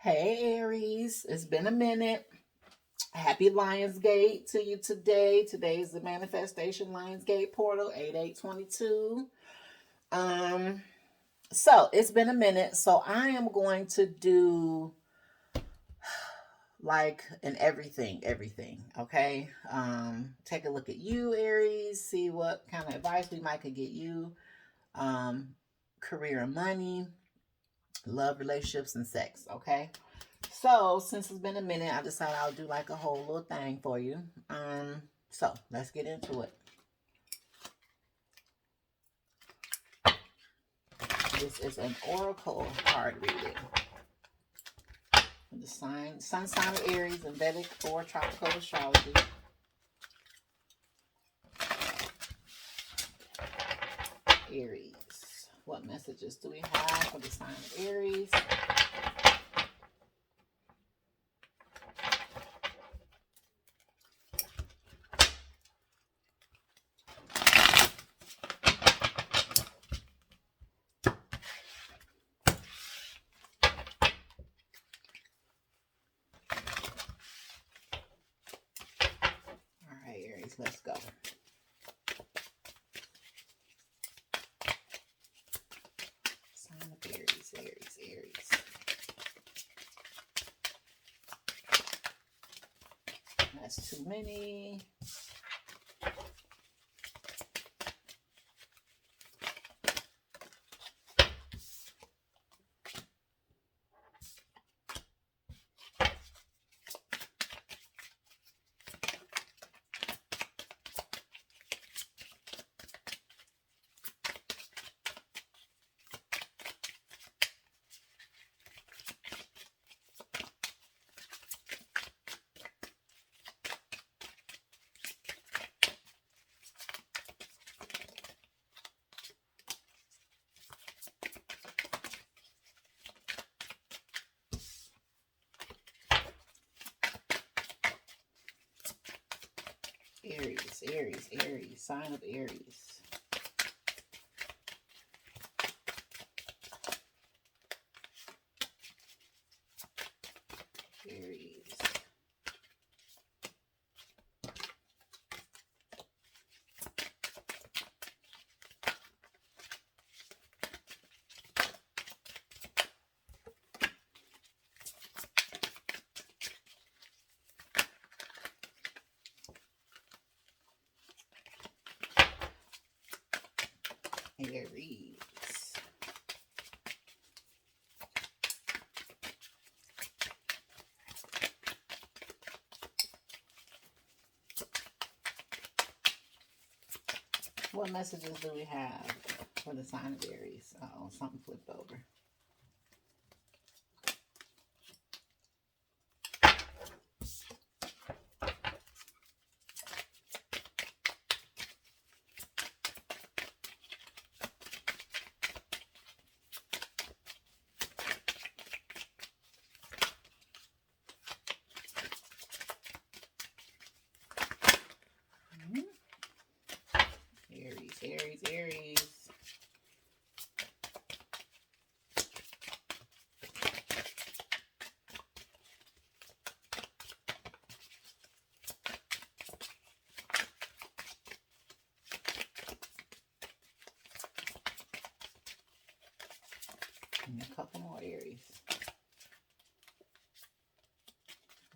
Hey Aries, it's been a minute. Happy Lionsgate to you today. Today is the Manifestation Lionsgate portal 8822. Um so it's been a minute. So I am going to do like an everything, okay? Take a look at you, Aries, see what kind of advice we might could get you. Um Career and money, love, relationships, and sex, okay? So, since it's been a minute, I decided I'll do like a whole little thing for you. So let's get into it. This is an oracle card reading. The sun sign of Aries in Vedic or tropical astrology. Aries. What messages do we have for the sign of Aries? All right, Aries, let's go. Sign of Aries, Aries. That's too many. Aries, sign of Aries. Aries. Aries. What messages do we have for the sign of Aries? Oh, something flipped over. Aries. And a couple more Aries.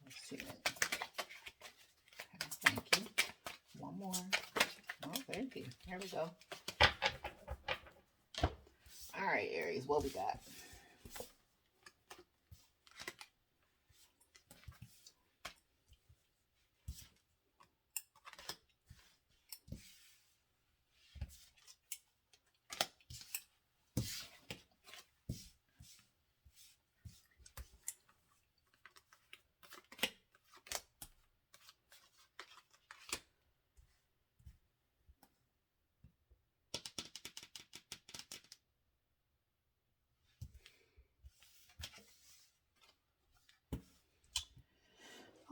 Let's see it. Okay, thank you. One more. Oh, thank you. Here we go. All right, Aries, what we got?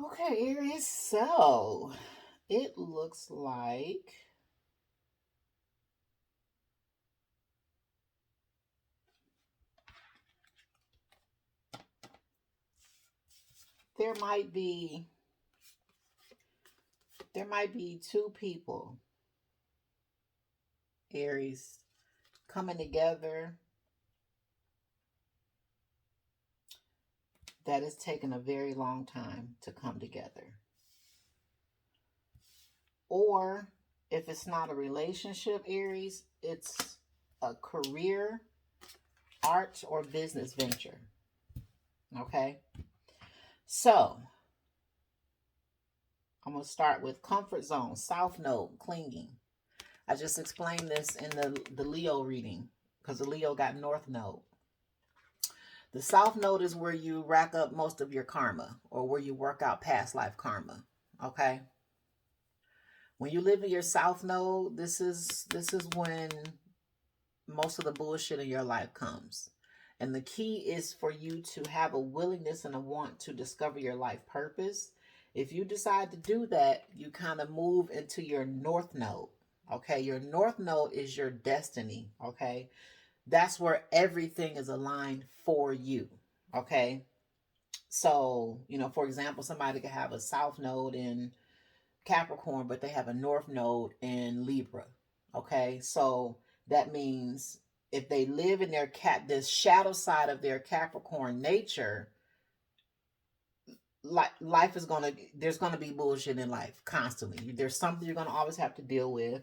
Okay, Aries, so it looks like there might be two people, Aries, coming together that is taking a very long time to come together. Or if it's not a relationship, Aries, it's a career, art, or business venture. Okay? So, I'm going to start with comfort zone, south node, clinging. I just explained this in the Leo reading because the Leo got north node. The south node is where you rack up most of your karma or where you work out past life karma. Okay? When you live in your south node, this is when most of the bullshit in your life comes. And the key is for you to have a willingness and a want to discover your life purpose. If you decide to do that, you kind of move into your north node. Okay, your north node is your destiny. Okay, that's where everything is aligned for you. Okay, so, for example, somebody could have a south node in Capricorn, but they have a north node in Libra. Okay, so that means if they live in this shadow side of their Capricorn nature, life is there's gonna be bullshit in life constantly. There's something you're gonna always have to deal with.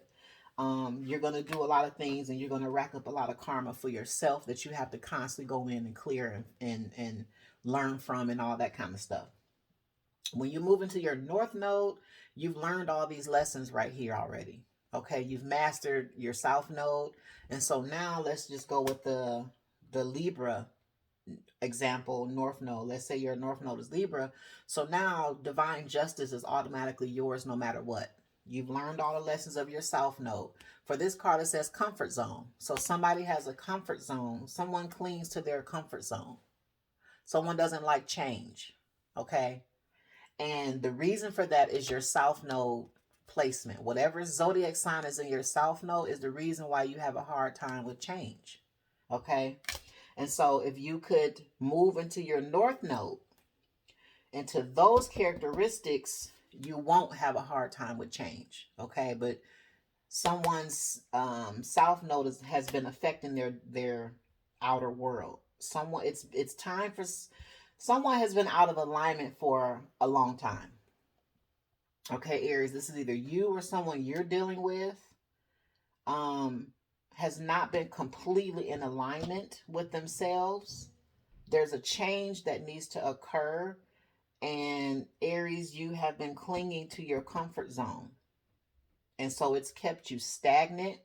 You're gonna do a lot of things, and you're gonna rack up a lot of karma for yourself that you have to constantly go in and clear and learn from and all that kind of stuff. When you move into your north node, you've learned all these lessons right here already. Okay, you've mastered your south node. And so now let's just go with the Libra example, north node. Let's say your north node is Libra. So now divine justice is automatically yours no matter what. You've learned all the lessons of your south node. For this card, it says comfort zone. So somebody has a comfort zone. Someone clings to their comfort zone. Someone doesn't like change. Okay. And the reason for that is your south node placement. Whatever zodiac sign is in your south node is the reason why you have a hard time with change. Okay? And so if you could move into your north node, into those characteristics, you won't have a hard time with change. Okay? But someone's south node has been affecting their outer world. It's time for someone has been out of alignment for a long time. Okay, Aries, this is either you or someone you're dealing with has not been completely in alignment with themselves. There's a change that needs to occur. And Aries, you have been clinging to your comfort zone. And so it's kept you stagnant,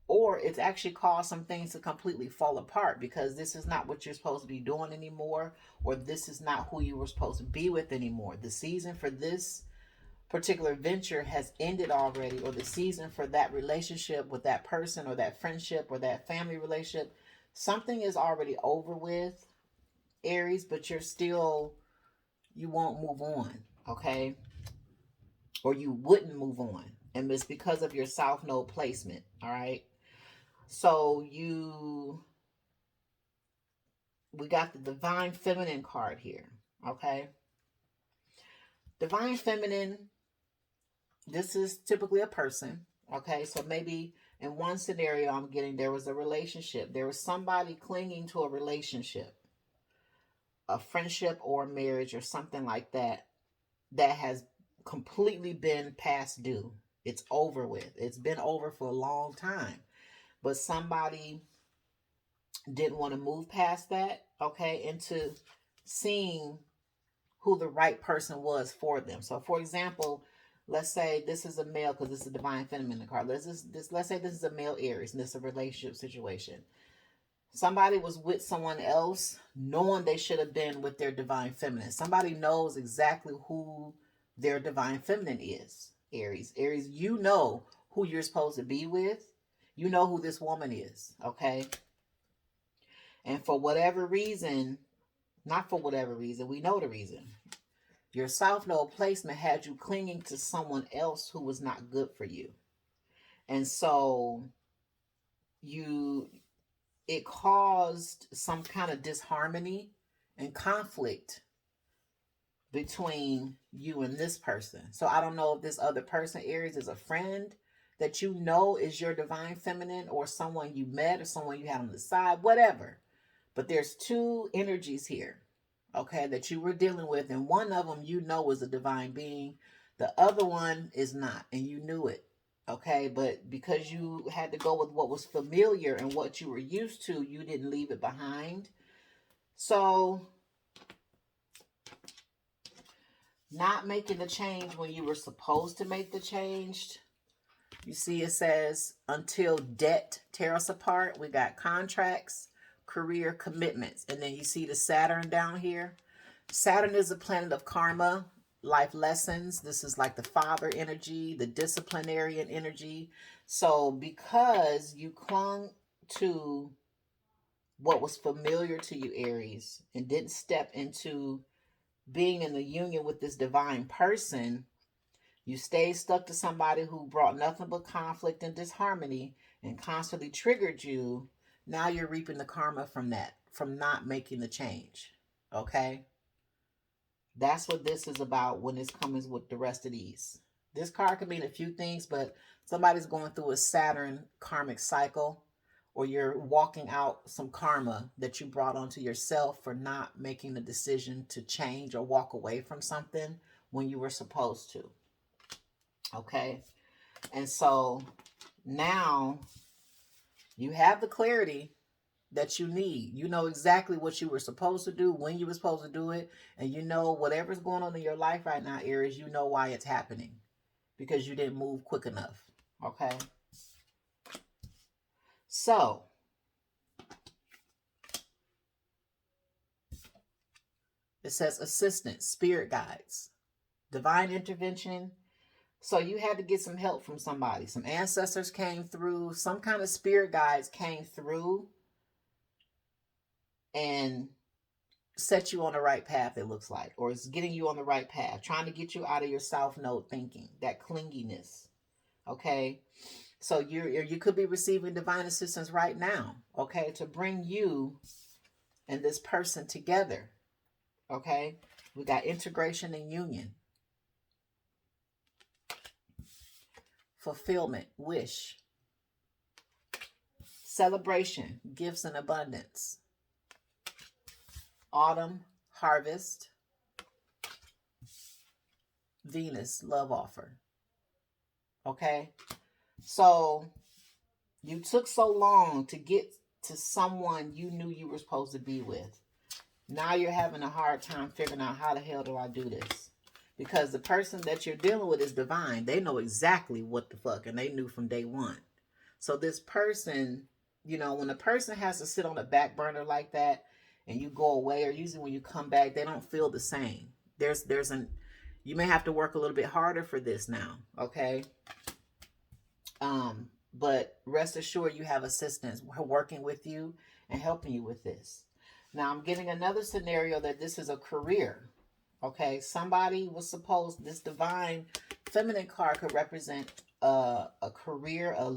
or it's actually caused some things to completely fall apart because this is not what you're supposed to be doing anymore, or this is not who you were supposed to be with anymore. The season for this particular venture has ended already, or the season for that relationship with that person or that friendship or that family relationship, something is already over with, Aries, but you won't move on. Okay, or you wouldn't move on, and it's because of your south node placement. All right, so we got the divine feminine card here. Okay, divine feminine, this is typically a person. Okay, so maybe in one scenario I'm getting, there was a relationship. There was somebody clinging to a relationship, a friendship or a marriage or something like that, that has completely been past due. It's over with. It's been over for a long time. But somebody didn't want to move past that, okay, into seeing who the right person was for them. So, for example, let's say this is a male, because this is a divine feminine card. Let's say this is a male Aries, and this is a relationship situation. Somebody was with someone else, knowing they should have been with their divine feminine. Somebody knows exactly who their divine feminine is. Aries, you know who you're supposed to be with. You know who this woman is. Okay. And for whatever reason, not for whatever reason, we know the reason. Your south node placement had you clinging to someone else who was not good for you. And so it caused some kind of disharmony and conflict between you and this person. So I don't know if this other person, Aries, is a friend that you know is your divine feminine, or someone you met, or someone you had on the side, whatever. But there's two energies here, okay, that you were dealing with, and one of them you know is a divine being. The other one is not, and you knew it, okay? But because you had to go with what was familiar and what you were used to, you didn't leave it behind. So not making the change when you were supposed to make the change. You see, it says until debt tear us apart. We got contracts, career, commitments. And then you see the Saturn down here. Saturn is a planet of karma, life lessons. This is like the father energy, the disciplinarian energy. So because you clung to what was familiar to you, Aries, and didn't step into being in the union with this divine person, you stayed stuck to somebody who brought nothing but conflict and disharmony and constantly triggered you. Now you're reaping the karma from that, from not making the change. Okay? That's what this is about when this comes with the rest of these. This card could mean a few things, but somebody's going through a Saturn karmic cycle, or you're walking out some karma that you brought onto yourself for not making the decision to change or walk away from something when you were supposed to. Okay? And so now you have the clarity that you need. You know exactly what you were supposed to do, when you were supposed to do it, and you know whatever's going on in your life right now, Aries, you know why it's happening, because you didn't move quick enough. Okay? So it says assistance, spirit guides, divine intervention. So you had to get some help from somebody. Some ancestors came through, some kind of spirit guides came through and set you on the right path, it looks like, or it's getting you on the right path, trying to get you out of your south node thinking, that clinginess. Okay? So you could be receiving divine assistance right now, okay, to bring you and this person together. Okay? We got integration and union. Fulfillment, wish. Celebration, gifts and abundance. Autumn, harvest. Venus, love offer. Okay? So you took so long to get to someone you knew you were supposed to be with. Now you're having a hard time figuring out, how the hell do I do this? Because the person that you're dealing with is divine. They know exactly what the fuck, and they knew from day one. So this person, you know, when a person has to sit on the back burner like that and you go away, or usually when you come back, they don't feel the same. You may have to work a little bit harder for this now, okay? But rest assured you have assistance working with you and helping you with this. Now I'm getting another scenario that this is a career. Okay, somebody was supposed, this divine feminine card could represent a career, a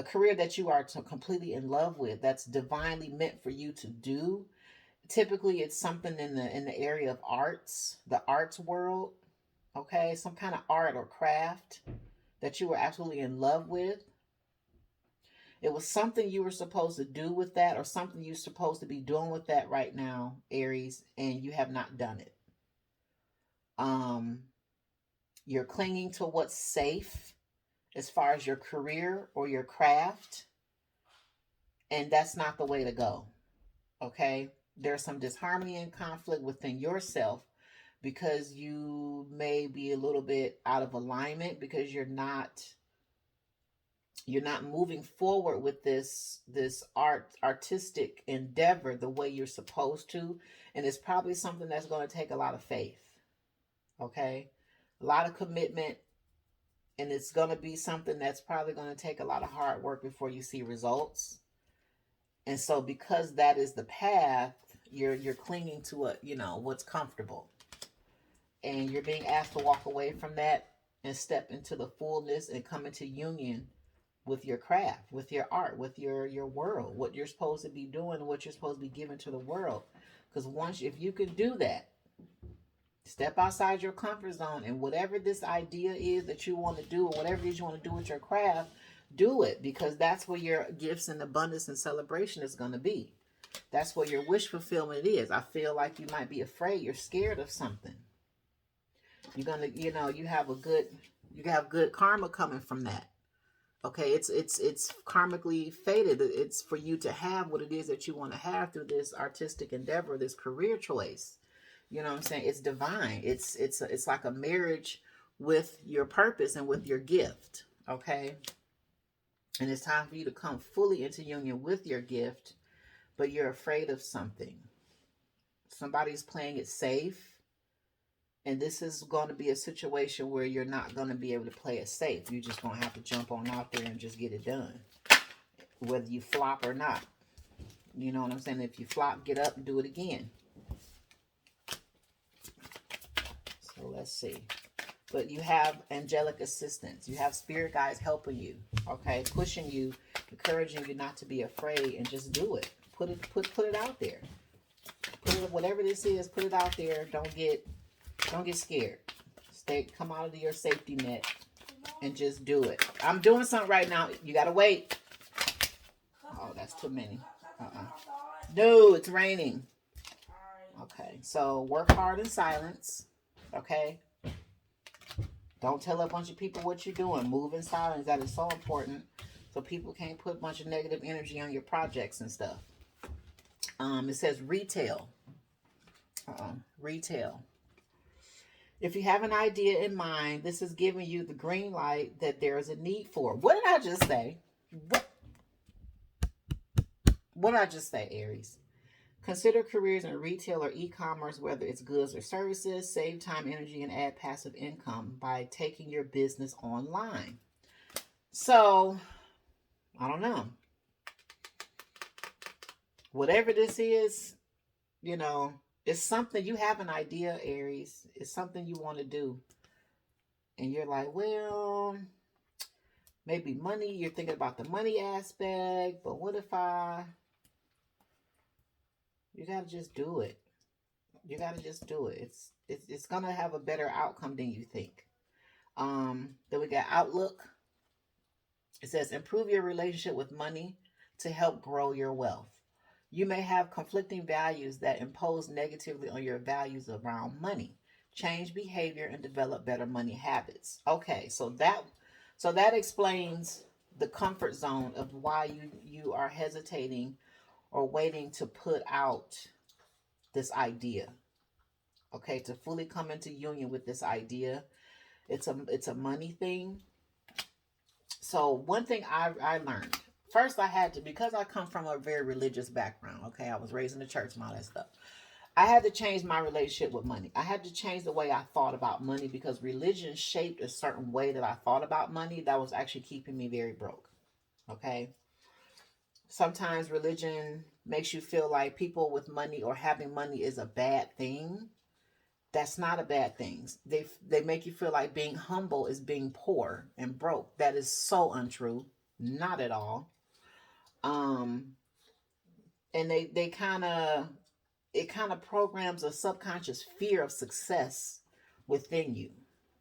career that you are completely in love with, that's divinely meant for you to do. Typically it's something in the area of arts, the arts world. Okay, some kind of art or craft that you were absolutely in love with. It was something you were supposed to do with that, or something you're supposed to be doing with that right now, Aries, and you have not done it. Um, you're clinging to what's safe as far as your career or your craft, and that's not the way to go. Okay? There's some disharmony and conflict within yourself because you may be a little bit out of alignment, because you're not moving forward with this artistic endeavor the way you're supposed to, and it's probably something that's going to take a lot of faith. Okay? A lot of commitment, and it's going to be something that's probably going to take a lot of hard work before you see results. And so because that is the path, you're clinging to what's comfortable, and you're being asked to walk away from that and step into the fullness and come into union, with your craft, with your art, with your world, what you're supposed to be doing, what you're supposed to be giving to the world. Because once, if you can do that, step outside your comfort zone, and whatever this idea is that you want to do, or whatever it is you want to do with your craft, do it, because that's where your gifts and abundance and celebration is going to be. That's where your wish fulfillment is. I feel like you might be afraid, you're scared of something. You're gonna, you have good karma coming from that. Okay, it's karmically fated. It's for you to have what it is that you want to have through this artistic endeavor, this career choice. You know what I'm saying? It's divine. It's like a marriage with your purpose and with your gift. Okay, and it's time for you to come fully into union with your gift, but you're afraid of something. Somebody's playing it safe, and this is going to be a situation where you're not going to be able to play it safe. You're just going to have to jump on out there and just get it done, whether you flop or not. You know what I'm saying? If you flop, get up and do it again. So let's see. But you have angelic assistance. You have spirit guides helping you, okay, pushing you, encouraging you not to be afraid, and just do it. Put it out there. Put it, whatever this is, put it out there. Don't get scared. Come out of your safety net and just do it. I'm doing something right now. You gotta wait. Oh, that's too many. No, it's raining. Okay, so work hard in silence. Okay. Don't tell a bunch of people what you're doing. Move in silence. That is so important. So people can't put a bunch of negative energy on your projects and stuff. It says retail. Retail. If you have an idea in mind, this is giving you the green light that there is a need for. What did I just say? What did I just say, Aries? Consider careers in retail or e-commerce, whether it's goods or services. Save time, energy, and add passive income by taking your business online. So, I don't know. Whatever this is, it's something, you have an idea, Aries. It's something you want to do. And you're like, well, maybe money. You're thinking about the money aspect. But what if you got to just do it. You got to just do it. It's going to have a better outcome than you think. Then we got outlook. It says, improve your relationship with money to help grow your wealth. You may have conflicting values that impose negatively on your values around money. Change behavior and develop better money habits. Okay, so that explains the comfort zone of why you are hesitating or waiting to put out this idea. Okay, to fully come into union with this idea. It's a money thing. So one thing I learned. First, I had to, because I come from a very religious background, okay? I was raised in the church and all that stuff. I had to change my relationship with money. I had to change the way I thought about money, because religion shaped a certain way that I thought about money that was actually keeping me very broke, okay? Sometimes religion makes you feel like people with money or having money is a bad thing. That's not a bad thing. They make you feel like being humble is being poor and broke. That is so untrue. Not at all. And they kind of, it kind of programs a subconscious fear of success within you.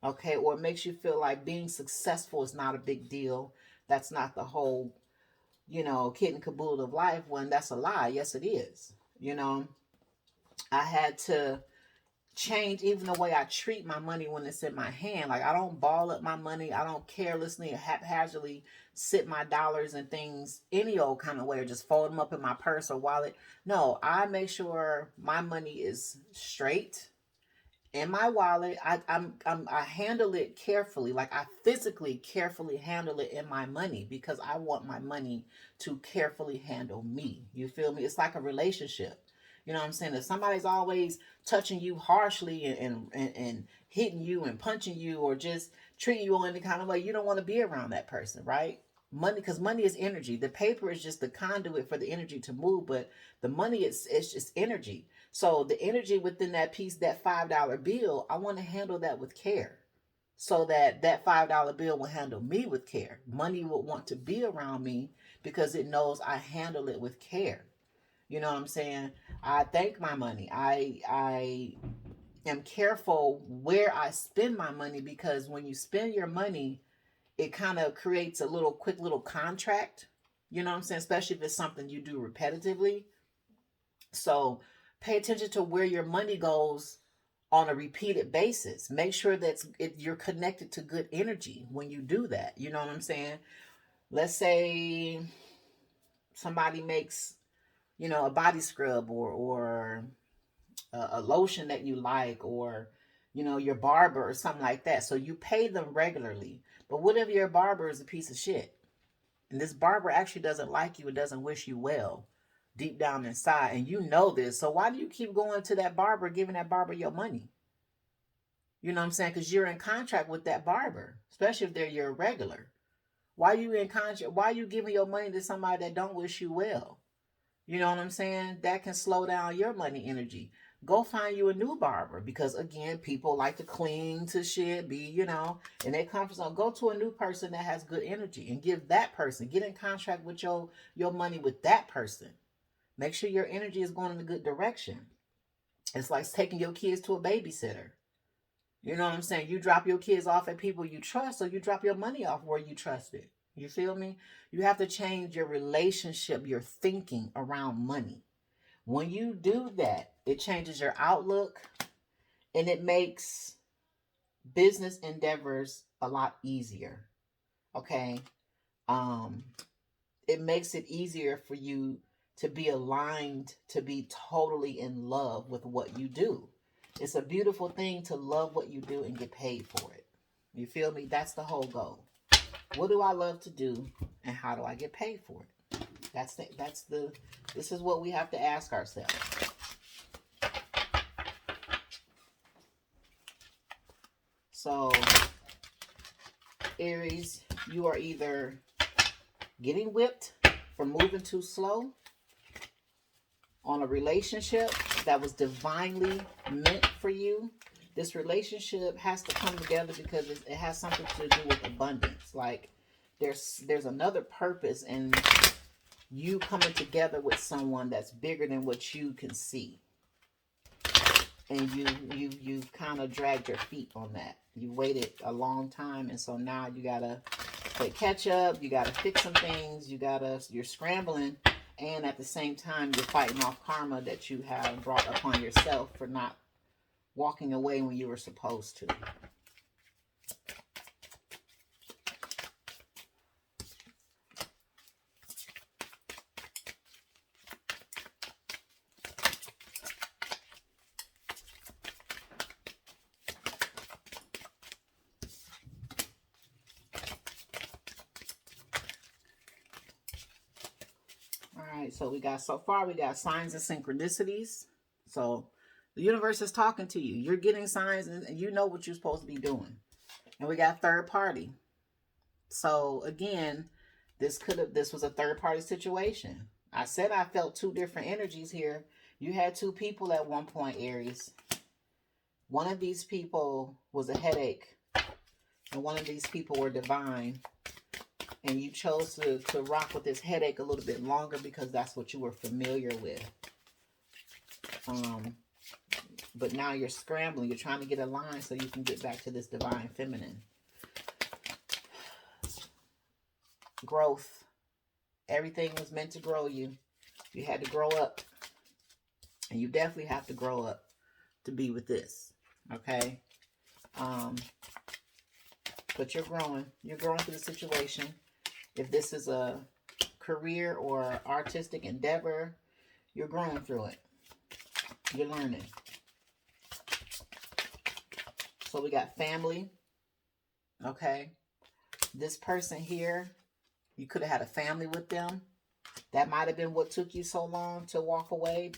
Okay, or it makes you feel like being successful is not a big deal. That's not the whole, kit and caboodle of life. When that's a lie. Yes, it is. I had to change even the way I treat my money when it's in my hand. Like, I don't ball up my money. I don't carelessly or haphazardly sit my dollars and things any old kind of way, or just fold them up in my purse or wallet. No, I make sure my money is straight in my wallet. I handle it carefully. Like, I physically carefully handle it in my money, because I want my money to carefully handle me. You feel me? It's like a relationship. You know what I'm saying? If somebody's always touching you harshly and hitting you and punching you, or just treating you in any kind of way, you don't want to be around that person, right? Money, because money is energy. The paper is just the conduit for the energy to move, but the money it's just energy. So the energy within that piece, that $5 bill, I want to handle that with care. so that that $5 bill will handle me with care. Money will want to be around me because it knows I handle it with care. You know what I'm saying? I thank my money. I am careful where I spend my money, because when you spend your money, it kind of creates a little quick little contract. You know what I'm saying? Especially if it's something you do repetitively. So pay attention to where your money goes on a repeated basis. Make sure that you're connected to good energy when you do that. You know what I'm saying? Let's say somebody makes, a body scrub, or a lotion that you like, or your barber or something like that. So you pay them regularly. But what if your barber is a piece of shit? And this barber actually doesn't like you and doesn't wish you well deep down inside. And you know this. So why do you keep going to that barber, giving that barber your money? You know what I'm saying? Because you're in contract with that barber, especially if they're your regular. Why are you in contract? Why are you giving your money to somebody that don't wish you well? You know what I'm saying? That can slow down your money energy. Go find you a new barber, because again, people like to cling to shit, in their comfort zone. Go to a new person that has good energy and give that person, get in contract with your money with that person. Make sure your energy is going in a good direction. It's like taking your kids to a babysitter. You know what I'm saying? You drop your kids off at people you trust, or you drop your money off where you trust it. You feel me? You have to change your relationship, your thinking around money. When you do that, it changes your outlook, and it makes business endeavors a lot easier. Okay? Um it makes it easier for you to be aligned, to be totally in love with what you do. It's a beautiful thing to love what you do and get paid for it. You feel me? That's the whole goal. What do I love to do, and how do I get paid for it? This is what we have to ask ourselves. So, Aries, you are either getting whipped for moving too slow on a relationship that was divinely meant for you. This relationship has to come together because it has something to do with abundance. Like there's another purpose in you coming together with someone that's bigger than what you can see. And you kind of dragged your feet on that. You waited a long time, and so now you gotta play catch up. You gotta fix some things. You're scrambling, and at the same time you're fighting off karma that you have brought upon yourself for not walking away when you were supposed to. All right, so we got signs and synchronicities. So the universe is talking to you. You're getting signs, and you know what you're supposed to be doing. And we got third party. So again, this was a third party situation. I said I felt two different energies here. You had two people at one point, Aries. One of these people was a headache, and one of these people were divine. And you chose to rock with this headache a little bit longer because that's what you were familiar with. But now you're scrambling. You're trying to get aligned so you can get back to this divine feminine. Growth. Everything was meant to grow you. You had to grow up. And you definitely have to grow up to be with this. Okay? But you're growing. You're growing through the situation. If this is a career or artistic endeavor, you're growing through it. You're learning. So we got family. Okay? This person here, you could have had a family with them. That might have been what took you so long to walk away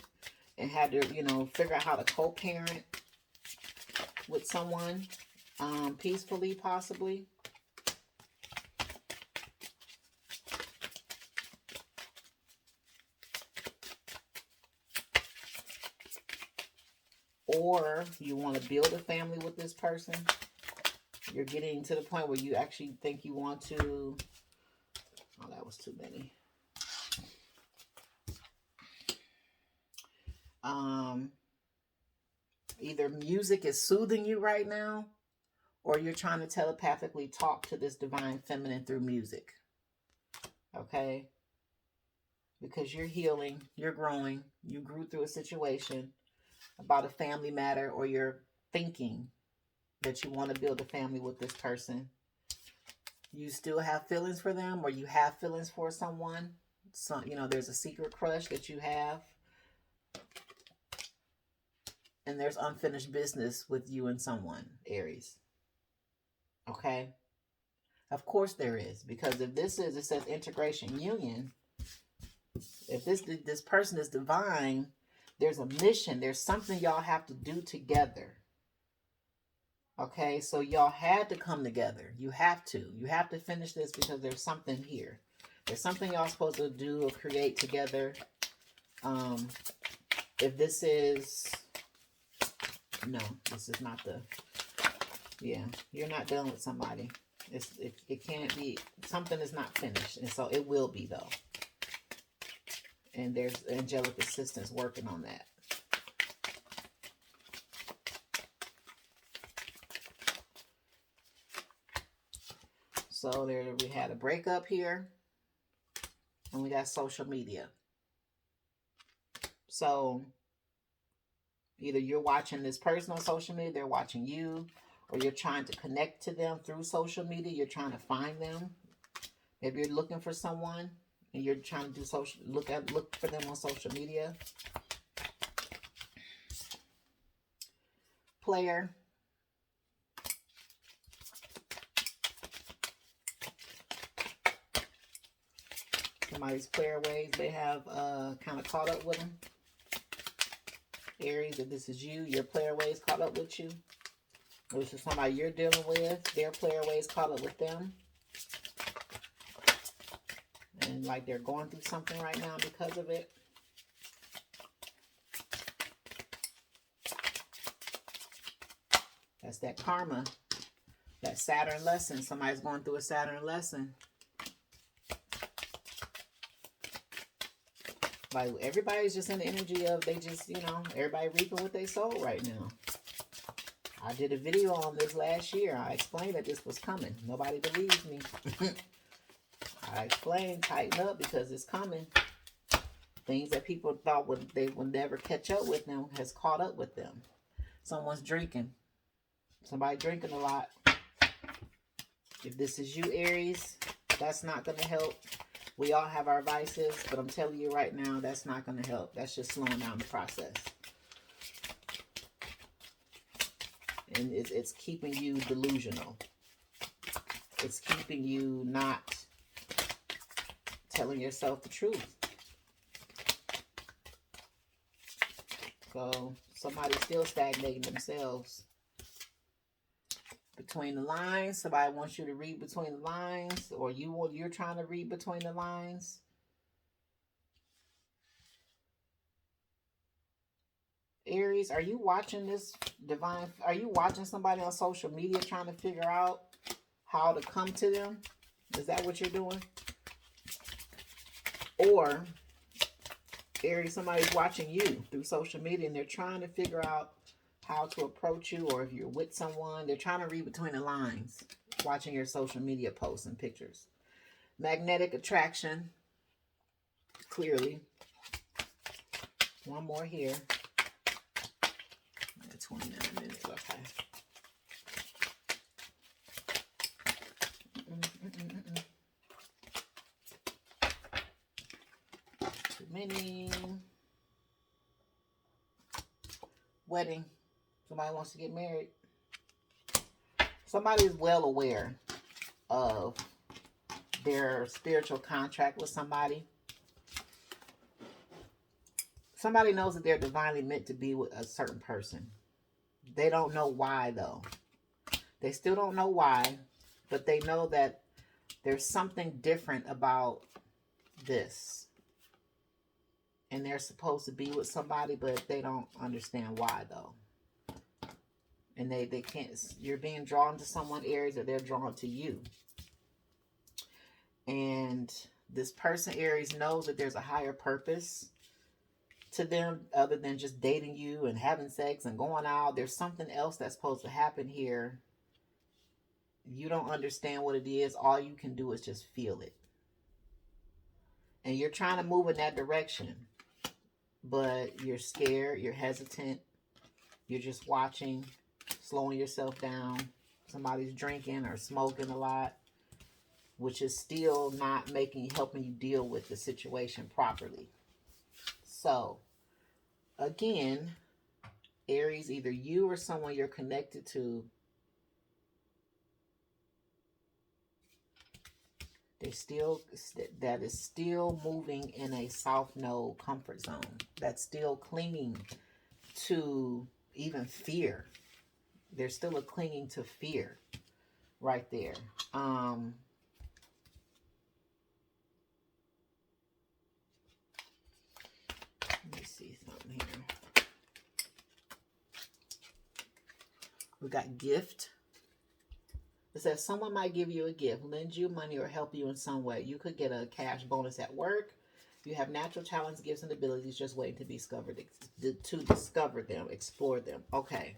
and had to, figure out how to co-parent with someone peacefully, possibly. Or you want to build a family with this person. You're getting to the point where you actually think you want to... Oh, that was too many. Either music is soothing you right now, or you're trying to telepathically talk to this divine feminine through music. Okay? Because you're healing, you're growing, you grew through a situation about a family matter, or you're thinking that you want to build a family with this person. You still have feelings for them, or you have feelings for someone. So, there's a secret crush that you have. And there's unfinished business with you and someone, Aries. Okay? Of course there is. Because if it says integration union, if this person is divine, there's a mission. There's something y'all have to do together. Okay? So y'all had to come together. You have to. You have to finish this because there's something here. There's something y'all supposed to do or create together. If this is... No, this is not the... Yeah, you're not done with somebody. It can't be... Something is not finished. And so it will be, though. And there's angelic assistance working on that. So there we had a breakup here. And we got social media. So either you're watching this person on social media, they're watching you, or you're trying to connect to them through social media. You're trying to find them. Maybe you're looking for someone and you're trying to do look for them on social media. Player. Somebody's player ways, they have kind of caught up with them. Aries, if this is you, your player ways caught up with you. Or this is somebody you're dealing with, their player ways caught up with them. And like they're going through something right now because of it. That's that karma. That Saturn lesson. Somebody's going through a Saturn lesson. Like everybody's just in the energy of they just, everybody reaping what they sowed right now. I did a video on this last year. I explained that this was coming. Nobody believes me. I explained, tighten up because it's coming. Things that people thought they would never catch up with them has caught up with them. Someone's drinking. Somebody drinking a lot. If this is you, Aries, that's not going to help. We all have our vices, but I'm telling you right now, that's not going to help. That's just slowing down the process. And it's keeping you delusional. It's keeping you not telling yourself the truth. So somebody's still stagnating themselves. Between the lines, somebody wants you to read between the lines, or you're trying to read between the lines. Aries, are you watching this divine? Are you watching somebody on social media trying to figure out how to come to them? Is that what you're doing? Or Aries, somebody's watching you through social media and they're trying to figure out how to approach you, or if you're with someone, they're trying to read between the lines, watching your social media posts and pictures. Magnetic attraction, clearly. One more here. 29 minutes, okay. Too many. Wedding. Somebody wants to get married. Somebody is well aware of their spiritual contract with somebody. Somebody knows that they're divinely meant to be with a certain person. They don't know why, though. They still don't know why, but they know that there's something different about this. And they're supposed to be with somebody, but they don't understand why, though. And they can't, you're being drawn to someone, Aries, or they're drawn to you. And this person, Aries, knows that there's a higher purpose to them other than just dating you and having sex and going out. There's something else that's supposed to happen here. You don't understand what it is. All you can do is just feel it. And you're trying to move in that direction, but you're scared, you're hesitant, you're just watching, slowing yourself down. Somebody's drinking or smoking a lot, which is still not helping you deal with the situation properly. So, again, Aries, either you or someone you're connected to, that is still moving in a south node comfort zone. That's still clinging to even fear. There's still a clinging to fear right there. Let me see something here. We got gift. It says someone might give you a gift, lend you money, or help you in some way. You could get a cash bonus at work. You have natural talents, gifts, and abilities just waiting to be discovered, to discover them, explore them. Okay.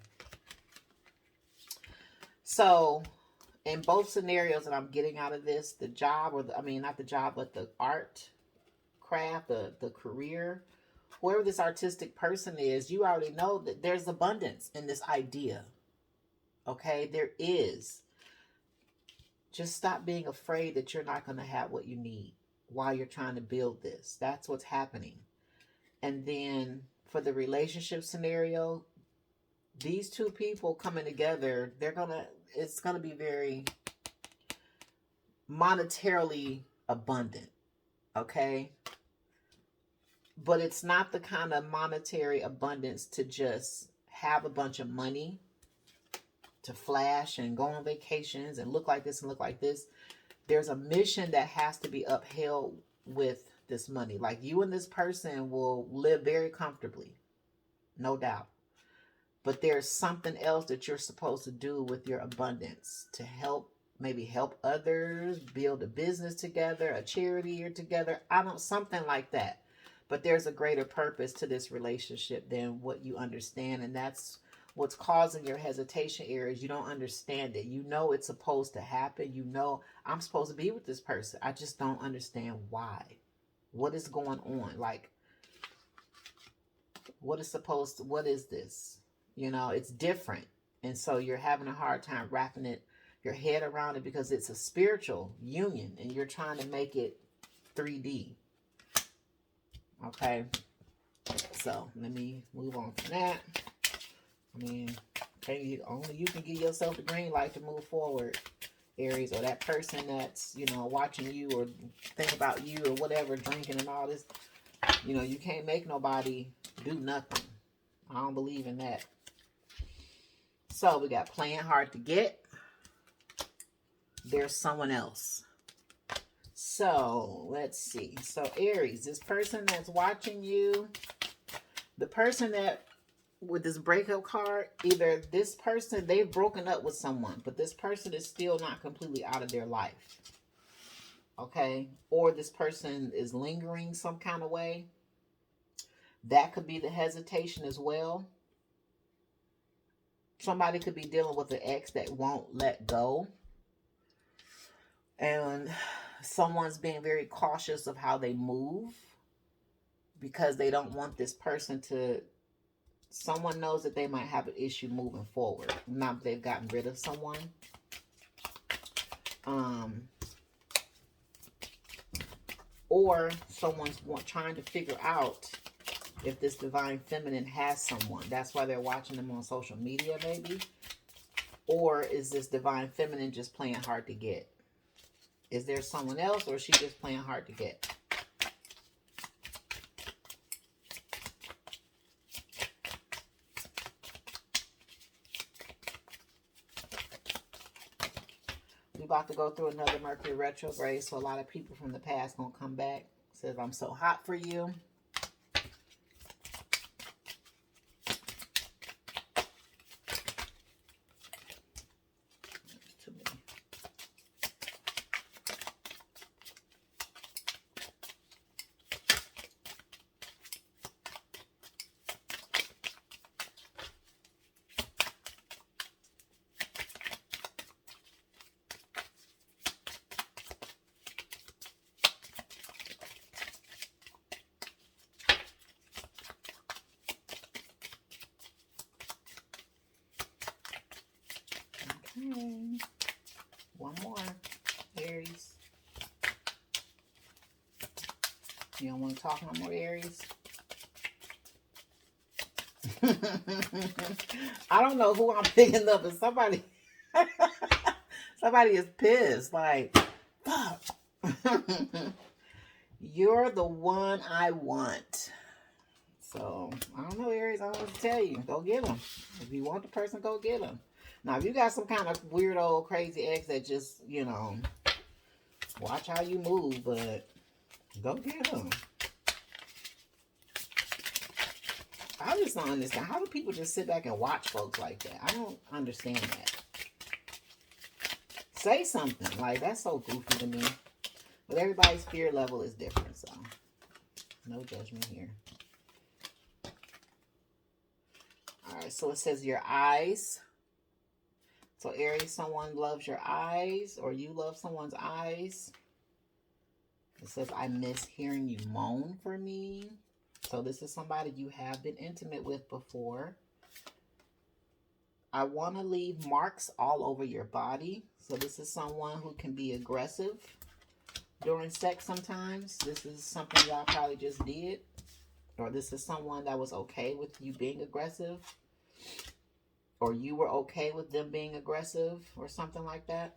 So, in both scenarios that I'm getting out of this, the job, or not the job, but the art, craft, the career, whoever this artistic person is, you already know that there's abundance in this idea. Okay, there is. Just stop being afraid that you're not going to have what you need while you're trying to build this. That's what's happening. And then for the relationship scenario, these two people coming together, it's going to be very monetarily abundant. Okay? But it's not the kind of monetary abundance to just have a bunch of money to flash and go on vacations and look like this and look like this. There's a mission that has to be upheld with this money. Like, you and this person will live very comfortably, no doubt. But there's something else that you're supposed to do with your abundance to maybe help others, build a business together, a charity together. Something like that. But there's a greater purpose to this relationship than what you understand. And that's what's causing your hesitation, Aries. You don't understand it. You know it's supposed to happen. You know I'm supposed to be with this person. I just don't understand why. What is going on? Like, what is this? It's different. And so you're having a hard time wrapping your head around it because it's a spiritual union and you're trying to make it 3D. Okay. So let me move on from that. Only you can give yourself the green light to move forward, Aries, or that person that's, watching you or think about you or whatever, drinking and all this. You can't make nobody do nothing. I don't believe in that. So we got playing hard to get. There's someone else. So let's see. So Aries, this person that's watching you, the person that with this breakup card, either this person, they've broken up with someone, but this person is still not completely out of their life. Okay? Or this person is lingering some kind of way. That could be the hesitation as well. Somebody could be dealing with an ex that won't let go. And someone's being very cautious of how they move because they don't want this person to... Someone knows that they might have an issue moving forward. Now that they've gotten rid of someone. Or someone's trying to figure out if this divine feminine has someone. That's why they're watching them on social media, maybe. Or is this divine feminine just playing hard to get? Is there someone else, or is she just playing hard to get? We're about to go through another Mercury retrograde, so a lot of people from the past gonna come back. Says, I'm so hot for you. Okay. One more, Aries. You don't want to talk no more, Aries? I don't know who I'm picking up, but somebody somebody is pissed. Like, fuck. You're the one I want. So, I don't know, Aries. I don't know what to tell you. Go get them. If you want the person, go get them. Now, if you got some kind of weirdo, crazy ex that just, watch how you move, but go get them. I just don't understand. How do people just sit back and watch folks like that? I don't understand that. Say something. Like, that's so goofy to me. But everybody's fear level is different, so no judgment here. Alright, so it says your eyes. So Aries, someone loves your eyes, or you love someone's eyes. It says, I miss hearing you moan for me. So this is somebody you have been intimate with before. I want to leave marks all over your body. So this is someone who can be aggressive during sex sometimes. This is something y'all probably just did. Or this is someone that was okay with you being aggressive. Or you were okay with them being aggressive or something like that.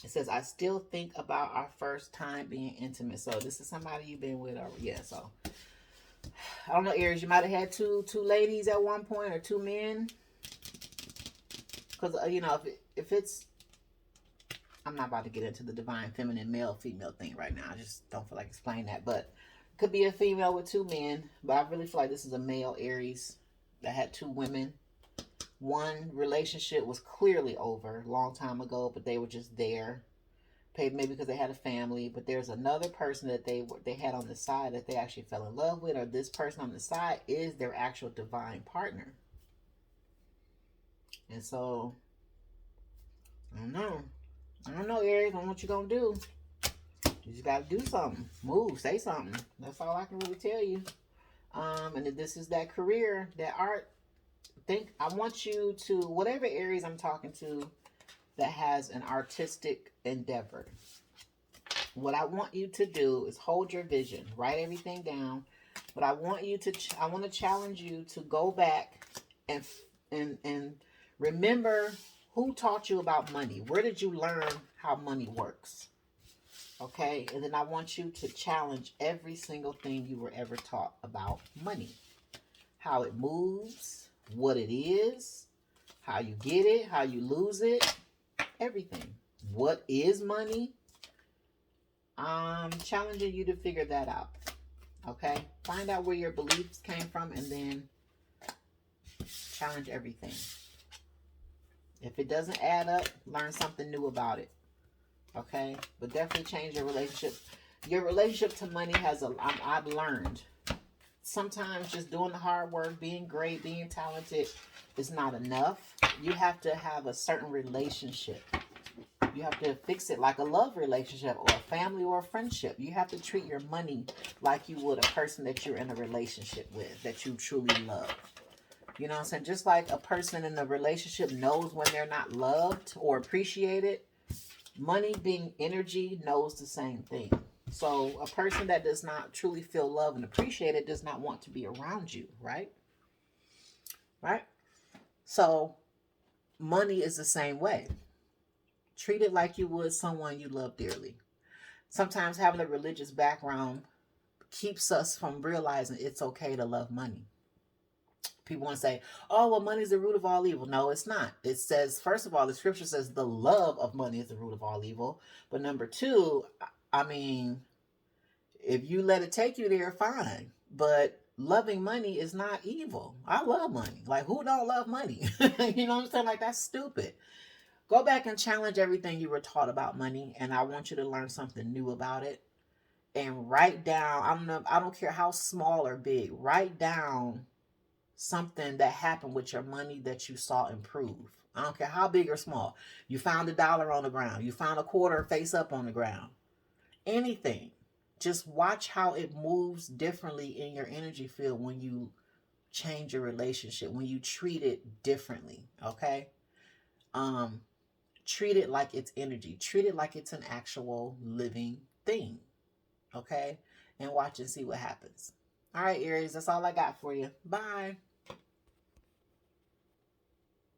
It says, I still think about our first time being intimate. So this is somebody you've been with. Or, yeah, so I don't know, Aries, you might have had two ladies at one point or two men. Because, if it's, I'm not about to get into the divine feminine male female thing right now. I just don't feel like explaining that. But it could be a female with two men. But I really feel like this is a male Aries that had two women. One relationship was clearly over a long time ago, but they were just there. Maybe because they had a family. But there's another person that they had on the side that they actually fell in love with. Or this person on the side is their actual divine partner. And so, I don't know. Aries. I don't know what you're going to do. You just got to do something. Move. Say something. That's all I can really tell you. And if this is that career, that art, I want you to, whatever Aries I'm talking to that has an artistic endeavor, what I want you to do is hold your vision. Write everything down. But I want to challenge you to go back and remember who taught you about money. Where did you learn how money works? Okay? And then I want you to challenge every single thing you were ever taught about money. How it moves, what it is, how you get it, how you lose it, everything. What is money? I'm challenging you to figure that out. Okay? Find out where your beliefs came from and then challenge everything. If it doesn't add up, learn something new about it. Okay? But definitely change your relationship. Your relationship to money I've learned. Sometimes just doing the hard work, being great, being talented is not enough. You have to have a certain relationship. You have to fix it like a love relationship or a family or a friendship. You have to treat your money like you would a person that you're in a relationship with, that you truly love. You know what I'm saying? Just like a person in a relationship knows when they're not loved or appreciated, money being energy knows the same thing. So a person that does not truly feel loved and appreciated does not want to be around you, right? Right? So money is the same way. Treat it like you would someone you love dearly. Sometimes having a religious background keeps us from realizing it's okay to love money. People want to say, oh, well, money is the root of all evil. No, it's not. It says, first of all, the scripture says the love of money is the root of all evil. But number two, I mean, if you let it take you there, fine. But loving money is not evil. I love money. Like, who don't love money? You know what I'm saying? Like, that's stupid. Go back and challenge everything you were taught about money, and I want you to learn something new about it. And write down, I don't care how small or big, write down something that happened with your money that you saw improve. I don't care how big or small. You found $1 on the ground. You found a quarter face up on the ground. Anything. Just watch how it moves differently in your energy field when you change your relationship, when you treat it differently, okay? Um, treat it like it's energy. Treat it like it's an actual living thing. Okay? And watch and see what happens. All right, Aries, that's all I got for you. Bye.